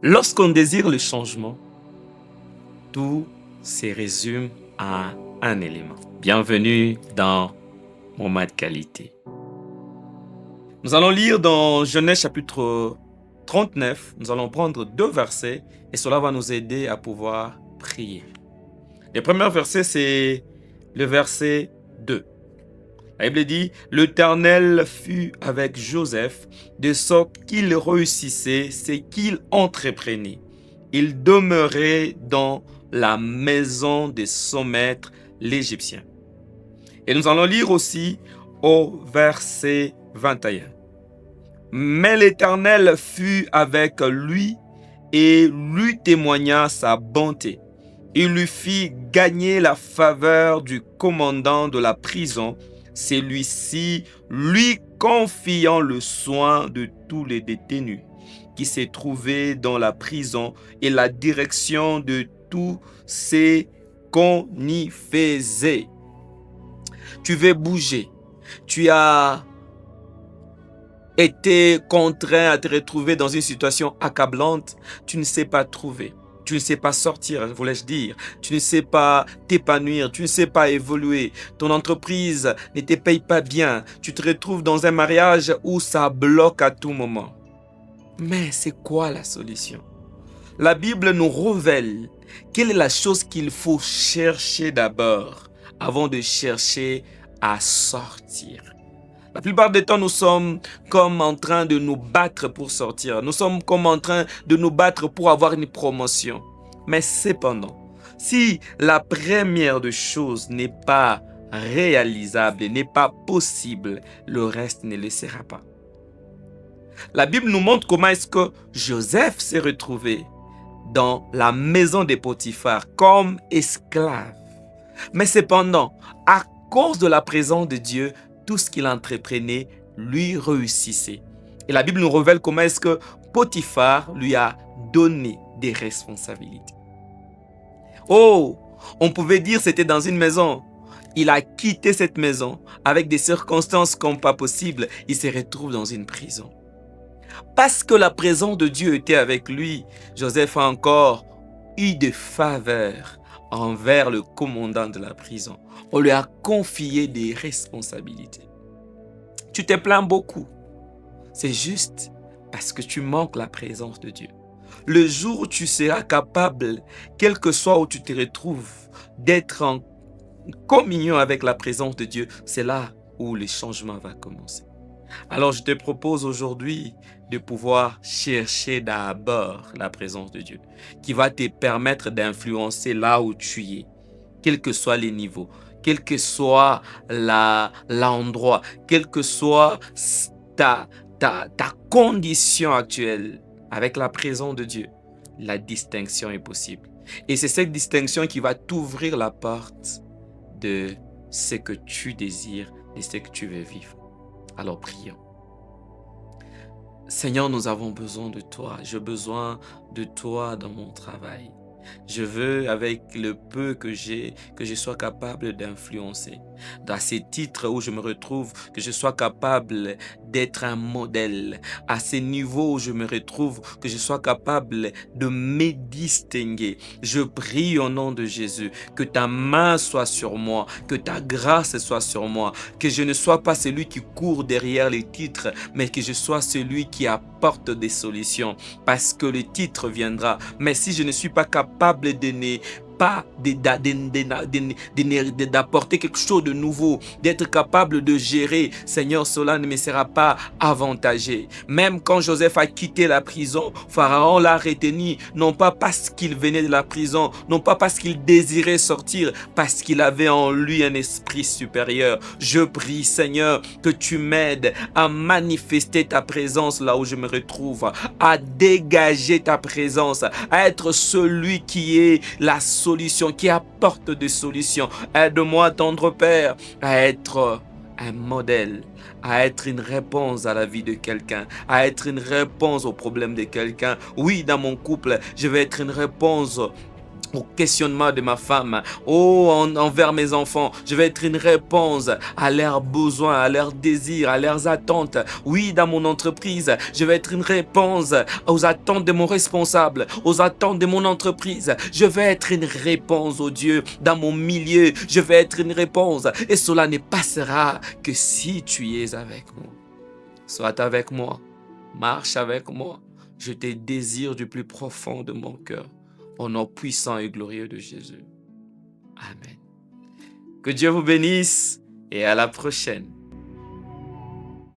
Lorsqu'on désire le changement, tout se résume à un élément. Bienvenue dans Moment de qualité. Nous allons lire dans Genèse chapitre 39, nous allons prendre 2 versets et cela va nous aider à pouvoir prier. Le premier verset, c'est le verset 2. La Bible dit, l'Éternel fut avec Joseph, de sorte qu'il réussissait ce qu'il entreprenait. Il demeurait dans la maison de son maître, l'Égyptien. Et nous allons lire aussi au verset 21. Mais l'Éternel fut avec lui et lui témoigna sa bonté. Il lui fit gagner la faveur du commandant de la prison, celui-ci lui confiant le soin de tous les détenus qui se trouvaient dans la prison et la direction de tout ce qu'on y faisait. Tu veux bouger, tu as été contraint à te retrouver dans une situation accablante, tu ne sais pas trouver. Tu ne sais pas sortir, voulais-je dire. Tu ne sais pas t'épanouir, tu ne sais pas évoluer. Ton entreprise ne te paye pas bien. Tu te retrouves dans un mariage où ça bloque à tout moment. Mais c'est quoi la solution? La Bible nous révèle quelle est la chose qu'il faut chercher d'abord avant de chercher à sortir. La plupart du temps, nous sommes comme en train de nous battre pour sortir. Nous sommes comme en train de nous battre pour avoir une promotion. Mais cependant, si la première des choses n'est pas réalisable, n'est pas possible, le reste ne le sera pas. La Bible nous montre comment est-ce que Joseph s'est retrouvé dans la maison de Potiphar comme esclave. Mais cependant, à cause de la présence de Dieu, tout ce qu'il entreprenait lui réussissait. Et la Bible nous révèle comment est-ce que Potiphar lui a donné des responsabilités. Oh, on pouvait dire c'était dans une maison. Il a quitté cette maison avec des circonstances comme pas possible. Il se retrouve dans une prison. Parce que la présence de Dieu était avec lui, Joseph a encore eu de faveur envers le commandant de la prison. On lui a confié des responsabilités. Tu te plains beaucoup. C'est juste parce que tu manques la présence de Dieu. Le jour où tu seras capable, quel que soit où tu te retrouves, d'être en communion avec la présence de Dieu, c'est là où le changement va commencer. Alors je te propose aujourd'hui de pouvoir chercher d'abord la présence de Dieu qui va te permettre d'influencer là où tu es, quels que soient les niveaux, quel que soit l'endroit, quelle que soit ta condition actuelle. Avec la présence de Dieu, la distinction est possible. Et c'est cette distinction qui va t'ouvrir la porte de ce que tu désires, de ce que tu veux vivre. Alors prions. Seigneur, nous avons besoin de toi. J'ai besoin de toi dans mon travail. Je veux, avec le peu que j'ai, que je sois capable d'influencer. Dans ces titres où je me retrouve, que je sois capable d'être un modèle. À ces niveaux où je me retrouve, que je sois capable de me distinguer. Je prie au nom de Jésus, que ta main soit sur moi, que ta grâce soit sur moi, que je ne sois pas celui qui court derrière les titres, mais que je sois celui qui apporte des solutions, parce que le titre viendra. Mais si je ne suis pas capable de ne pas d'apporter quelque chose de nouveau, d'être capable de gérer, Seigneur, cela ne me sera pas avantagé. Même quand Joseph a quitté la prison, Pharaon l'a retenu, non pas parce qu'il venait de la prison, non pas parce qu'il désirait sortir, parce qu'il avait en lui un esprit supérieur. Je prie, Seigneur, que tu m'aides à manifester ta présence là où je me retrouve, à dégager ta présence, à être celui qui est la solution, qui apporte des solutions. Aide-moi, tendre Père, à être un modèle, à être une réponse à la vie de quelqu'un, à être une réponse aux problèmes de quelqu'un. Oui, dans mon couple, je vais être une réponse au questionnement de ma femme, envers mes enfants. Je vais être une réponse à leurs besoins, à leurs désirs, à leurs attentes. Oui, dans mon entreprise, je vais être une réponse aux attentes de mon responsable, aux attentes de mon entreprise. Je vais être une réponse, oh Dieu, dans mon milieu. Je vais être une réponse. Et cela ne passera que si tu es avec moi. Sois avec moi. Marche avec moi. Je te désire du plus profond de mon cœur. Au nom puissant et glorieux de Jésus. Amen. Que Dieu vous bénisse et à la prochaine.